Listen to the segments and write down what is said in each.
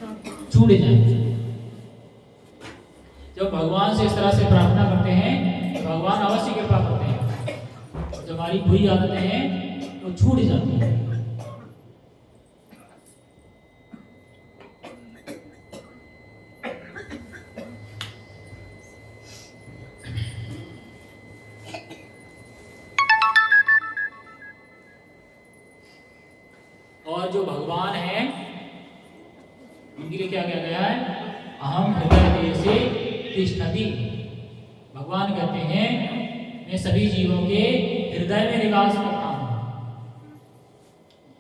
छूट जाए। जब भगवान से इस तरह से प्रार्थना करते हैं तो भगवान अवश्य कृपा करते हैं, और जो हमारी बुरी आदतें हैं वो छूट जाती हैं। और जो भगवान है उनके लिए क्या कहा गया है? अहम हृदय से तिष्ठति। भगवान कहते हैं मैं सभी जीवों के हृदय में निवास करता हूँ।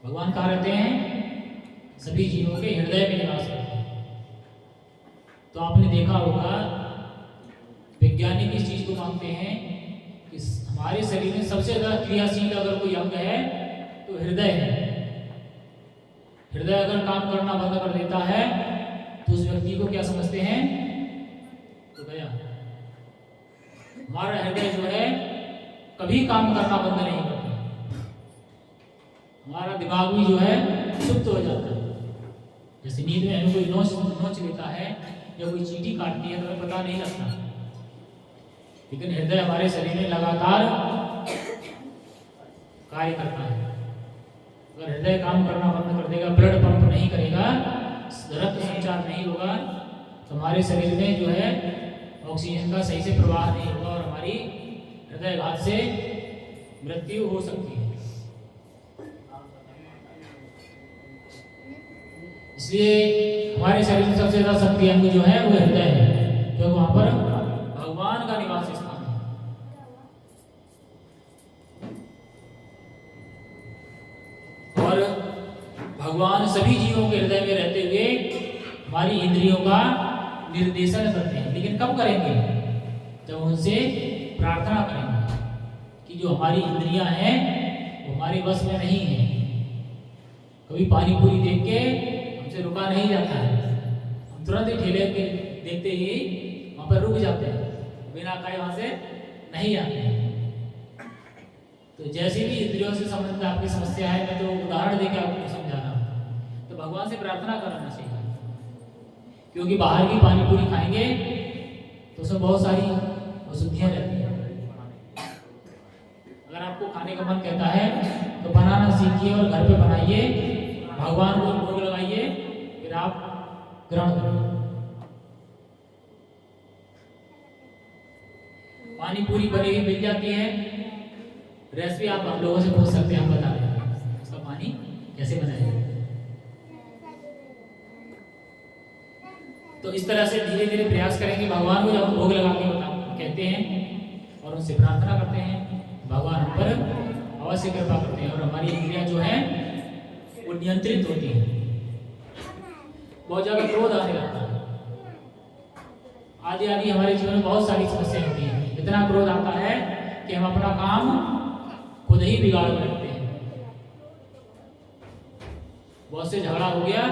भगवान कहाँ रहते हैं? सभी जीवों के हृदय में निवास करते हैं। तो आपने देखा होगा वैज्ञानिक इस चीज को मानते हैं कि हमारे शरीर में सबसे ज्यादा क्रियाशील अगर कोई अंग है तो हृदय है। हृदय अगर काम करना बंद कर देता है तो उस व्यक्ति को क्या समझते हैं? तो गया। हमारा हृदय जो है कभी काम करना बंद नहीं करता। हमारा दिमाग भी जो है सुप्त हो जाता है। जैसे नींद में हमें कोई नोच लेता है या कोई चींटी काटती है तो हमें पता नहीं लगता, लेकिन हृदय हमारे शरीर में लगातार कार्य करता है। अगर हृदय काम करना बंद कर देगा, ब्लड पंप नहीं करेगा, रक्त संचार नहीं होगा, तो हमारे शरीर में जो है ऑक्सीजन का सही से प्रवाह नहीं होगा और हमारी हृदयघात से मृत्यु हो सकती है। इसलिए हमारे शरीर में सबसे ज्यादा सक्रिय अंग जो है वो हृदय है, क्योंकि वहां पर भगवान का निवास स्थान है। और भगवान सभी जीवों के हृदय में रहते हुए हमारी इंद्रियों का निर्देशन करते हैं। लेकिन कब करेंगे? जब उनसे प्रार्थना करेंगे कि जो हमारी इंद्रियां हैं वो हमारे बस में नहीं है। कभी पानी पूरी देख के हमसे रुका नहीं जाता है, हम तुरंत ही ठेले के देखते ही वहां पर रुक जाते हैं, बिना खाए वहां से नहीं आते हैं। तो जैसे भी इंद्रियों से संबंधित आपकी समस्या है, मैं तो उदाहरण देकर आपको समझा रहा हूँ, तो भगवान से प्रार्थना कराना चाहिए। क्योंकि बाहर की पानी पूरी खाएंगे तो उसमें बहुत सारी अशुद्धियां रहती हैं। अगर आपको खाने का मन कहता है तो बनाना सीखिए और घर पे बनाइए, भगवान को भोग लगाइए, फिर आप ग्रहण करिए। पानी पूरी बनी हुई मिल जाती है, रेसिपी आप लोगों से पूछ सकते हैं, हम बता दें उसका पानी कैसे बनाएंगे। तो इस तरह से धीरे धीरे प्रयास करेंगे। भगवान को जब हम भोग लगा के कहते हैं और उनसे प्रार्थना करते हैं, भगवान हम पर अवश्य कृपा करते हैं और हमारी इंद्रियां जो है वो नियंत्रित होती हैं। बहुत ज्यादा क्रोध आने लगता है, आदि आदि हमारे जीवन में बहुत सारी समस्याएं होती हैं। इतना क्रोध आता है कि हम अपना काम खुद ही बिगाड़ बैठते हैं। बॉस से झगड़ा हो गया,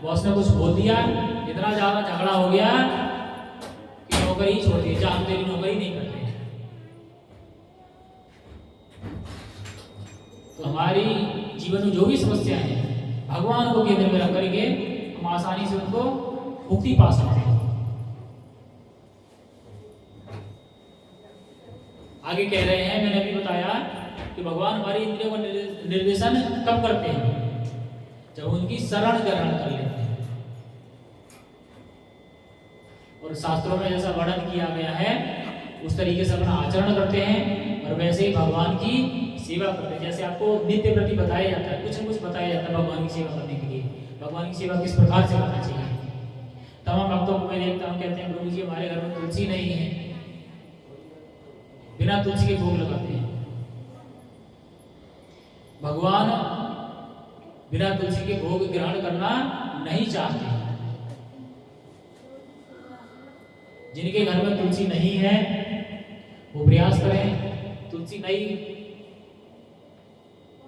बॉस ने कुछ बोल दिया, इतना ज्यादा झगड़ा हो गया कि नौकरी छोड़ दी, जहां हम तेरी नौकरी नहीं करते। तो हमारी जीवन में जो भी समस्या है भगवान को केंद्र में रख करके हम आसानी से उनको मुक्ति पा सकते हैं। आगे कह रहे हैं, मैंने अभी बताया कि भगवान हमारी इंद्रियों का निर्देशन कब करते हैं? जब उनकी शरण ग्रहण कर लेते हैं। और शास्त्रों में जैसा वर्णन किया गया है उस तरीके से अपना आचरण करते हैं और वैसे ही भगवान की सेवा करते हैं। जैसे आपको नित्य प्रति बताया जाता है, कुछ न कुछ बताया जाता है भगवान की सेवा करने के लिए, भगवान की सेवा किस प्रकार से करना चाहिए। तमाम भक्तों को मैं देखता हूँ, कहते हैं प्रभु जी हमारे घर में तुलसी नहीं है, बिना तुलसी के भोग लगाते हैं। भगवान बिना तुलसी के भोग ग्रहण करना नहीं चाहते। जिनके घर में तुलसी नहीं है वो प्रयास करें, तुलसी नहीं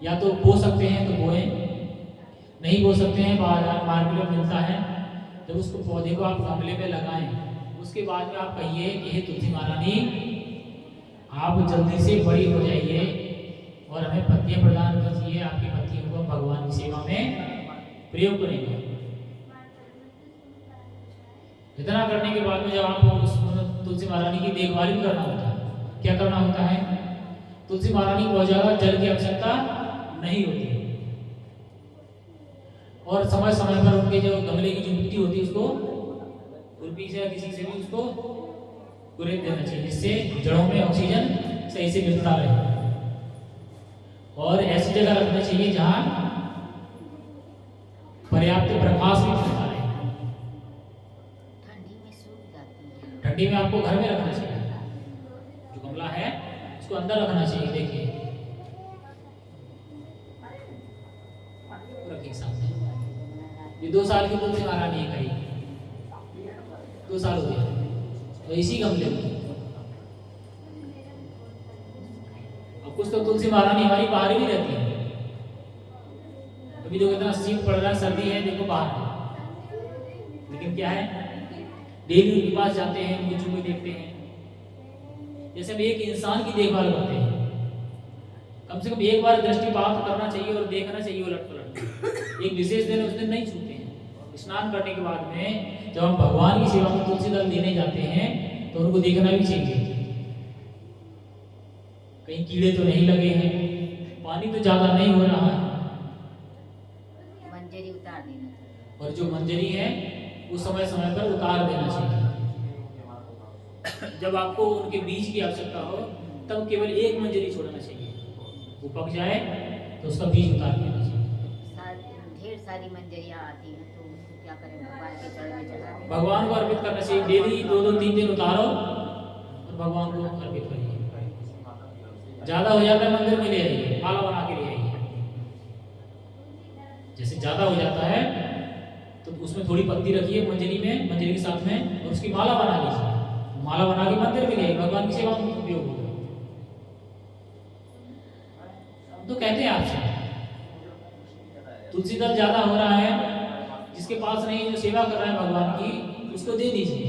या तो बो सकते हैं तो बोएं, नहीं बो सकते हैं बाजार मार्केट में मिलता है, जब उसको पौधे को आप गमले में लगाएं उसके बाद में आप कहिए कि हे तुलसी महारानी आप जल्दी से बड़ी हो जाइए और हमें पत्तियां प्रदान कीजिए, आपकी पत्तियों को भगवान की सेवा में प्रयोग करेंगे। इतना करने के बाद में जब आपको उस तुलसी महारानी की देखभाल भी करना होता है, क्या करना होता है? तुलसी महारानी को बहुत ज़्यादा जल की आवश्यकता नहीं होती और समय समय पर उनके जो गमले की जो मिट्टी होती है उसको खुरपी से या किसी से भी उसको कुरेद देना चाहिए, जिससे जड़ों में ऑक्सीजन सही से मिलता रहे। और ऐसी जगह रखना चाहिए जहाँ पर्याप्त प्रकाश भी मिलता रहे। ठंडी में सूख जाती है। ठंडी में आपको घर में रखना चाहिए, जो गमला है उसको अंदर रखना चाहिए। देखिए रखिए सामने, ये 2 साल की तुलसी महारानी है, कहीं 2 साल हो गया तो इसी गमले में। अब कुछ तो तुलसी महारानी हमारी बाहर ही रहती है, अभी देखो इतना शीत पड़ रहा है, सर्दी है, देखो बाहर है, लेकिन क्या है डेली उनके पास जाते हैं, उनके चूहे देखते हैं। जैसे हम एक इंसान की देखभाल करते हैं, कम से कम एक बार दृष्टिपात करना चाहिए और देखना चाहिए उलट पलट। एक विशेष दिन उस दिन नहीं छूते हैं। स्नान करने के बाद में जब हम भगवान की सेवा में तुलसी दल देने जाते हैं तो उनको देखना भी चाहिए, कहीं कीड़े तो नहीं लगे हैं, पानी तो ज्यादा नहीं हो रहा है, मंजरी उतार देना चाहिए। और जो मंजरी है वो समय समय पर उतार देना चाहिए। जब आपको उनके बीज की आवश्यकता हो तब केवल एक मंजरी छोड़ना चाहिए, वो पक जाए तो उसका बीज उतार देना चाहिए। ढेर सारी मंजरियाँ आती हैं तो उसको क्या करें, भगवान के चरण में चढ़ा दें। भगवान को अर्पित करना चाहिए, डेली 2-2 3 दिन उतारो और भगवान को अर्पित करिए। ज्यादा हो जाता है मंदिर में ले आइए, माला बना के ले आइए। जैसे ज्यादा हो जाता है तो उसमें थोड़ी पत्ती रखिए मंजरी में, मंजरी के साथ में, और उसकी माला बना लीजिए। माला बना के मंदिर में ले आइए, भगवान की सेवा में उपयोग होगा। तो कहते हैं आपसे तुलसी दल ज्यादा हो रहा है, जिसके पास नहीं, जो सेवा कर रहा है भगवान की, उसको दे दीजिए।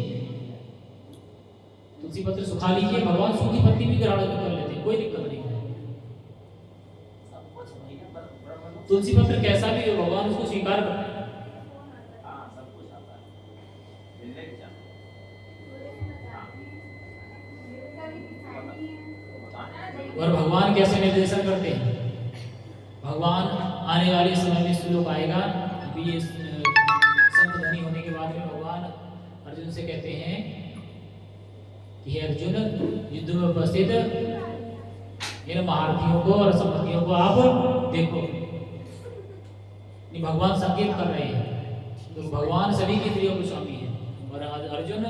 तुलसी पत्र सुखा लीजिए, भगवान सूखी पत्ती भी ग्रहण कर लेते हैं, कोई दिक्कत नहीं है। तुलसी पत्र कैसा भी हो भगवान उसको स्वीकार करते हैं। और भगवान कैसे निर्देशन करते हैं? भगवान आने वाले समय में श्लोक आएगा, अभी ये संत ध्वनि होने के बाद में भगवान अर्जुन से कहते हैं कि हे अर्जुन, युद्ध में उपस्थित इन महारथियों को और समर्थियों को आप देखो। भगवान संकेत कर रहे हैं, तो भगवान सभी के प्रिय स्वामी है और अर्जुन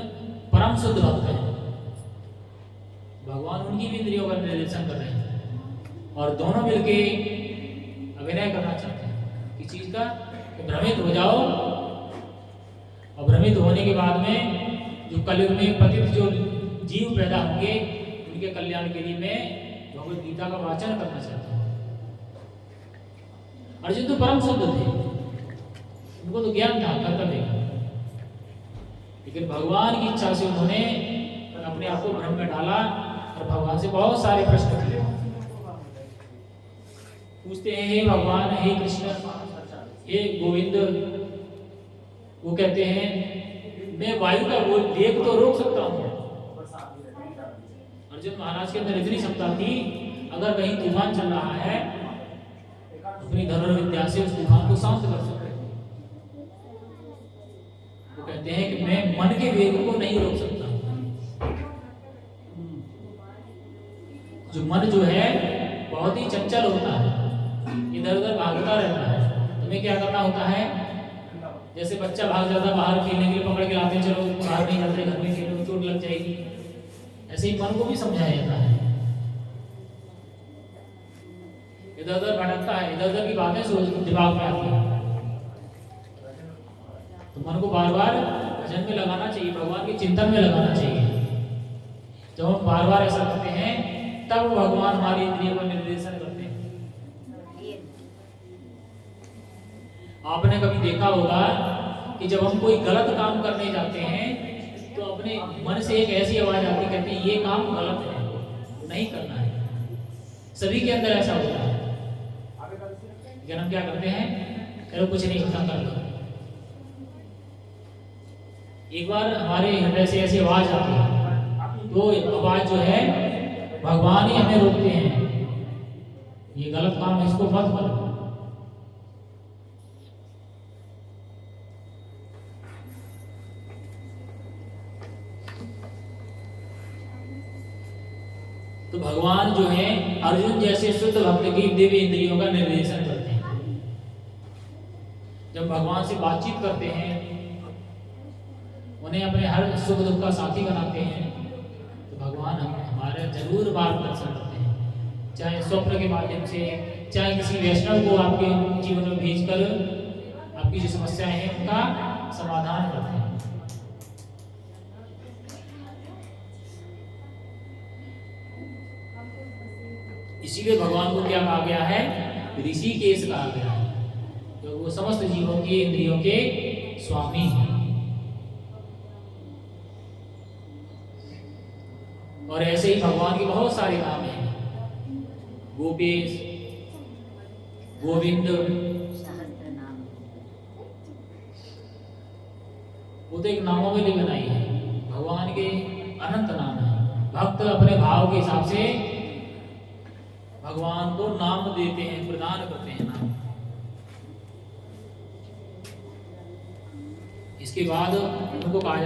परम शुद्ध भक्त है। भगवान उनकी भी इंद्रियों का निर्देशन कर रहे हैं और दोनों मिलके अभिनय करना चाहते हैं किस चीज का, तो भ्रमित हो जाओ, और भ्रमित होने के बाद में जो कलयुग में पतित जो जीव पैदा होंगे उनके कल्याण के लिए मैं भगवद गीता का वाचन करना चाहता हूँ। अर्जुन तो परम शुद्ध थे, उनको तो ज्ञान था कर्तव्य का, लेकिन भगवान की इच्छा से उन्होंने अपने आप को भ्रम में डाला और भगवान से बहुत सारे प्रश्न किए। पूछते हैं हे भगवान, हे कृष्ण, हे गोविंद, वो कहते हैं मैं वायु का वेग तो रोक सकता हूँ। अर्जुन महाराज के अंदर इतनी क्षमता थी, अगर कहीं तूफान चल रहा है अपनी धनुर्विद्या से उस तूफान को शांत कर सकते हैं। वो कहते हैं कि मैं मन के वेग को नहीं रोक सकता। जो मन जो है बहुत ही चंचल होता है, इधर उधर भागता रहता है। तुम्हें क्या करना होता है, जैसे बच्चा भाग जाता है बाहर खेलने के लिए, पकड़ के लाते चलो बाहर नहीं जाते, घर में खेलो, चोट लग जाएगी, ऐसे ही मन को भी समझाया जाता है। इधर उधर भटकता है, इधर उधर की बातें सोच दिमाग में आती है, तो मन को बार बार भजन में लगाना चाहिए, भगवान के चिंतन में लगाना चाहिए। जब हम बार बार ऐसा करते हैं तब भगवान हमारी इंद्रियों का निर्देशन करते हैं। आपने कभी देखा होगा कि जब हम कोई गलत काम करने जाते हैं तो अपने मन से एक ऐसी आवाज आती, कहते हैं ये काम गलत है, नहीं करना है। सभी के अंदर ऐसा होता है, लेकिन हम क्या करते हैं, चलो कुछ नहीं, खत्म कर लो। एक बार हमारे हृदय से ऐसी आवाज आती है, तो आवाज जो है भगवान ही हमें रोकते हैं, ये गलत काम है, इसको मत करो। तो भगवान जो है अर्जुन जैसे शुद्ध भक्त की दिव्य इंद्रियों का निर्देशन करते हैं। जब भगवान से बातचीत करते हैं, उन्हें अपने हर सुख दुख का साथी बनाते हैं, तो भगवान हमारे जरूर मार्गदर्शन करते हैं, चाहे स्वप्न के माध्यम से, चाहे किसी वैष्णव को आपके जीवन में भेजकर आपकी जो समस्याएं हैं उनका समाधान करते हैं। इसीलिए भगवान को क्या कहा गया है? ऋषिकेश कहा गया है, तो वो समस्त जीवों की इंद्रियों के स्वामी हैं। और ऐसे ही भगवान के बहुत सारे नाम हैं, गोपेश, गोविंद, सहस्त्र नाम, वो तो एक नामों के लिए बनाई है। भगवान के अनंत नाम है। भक्त अपने भाव के हिसाब से भगवान को नाम देते हैं, प्रदान करते हैं नाम। इसके बाद उनको कहा जाता है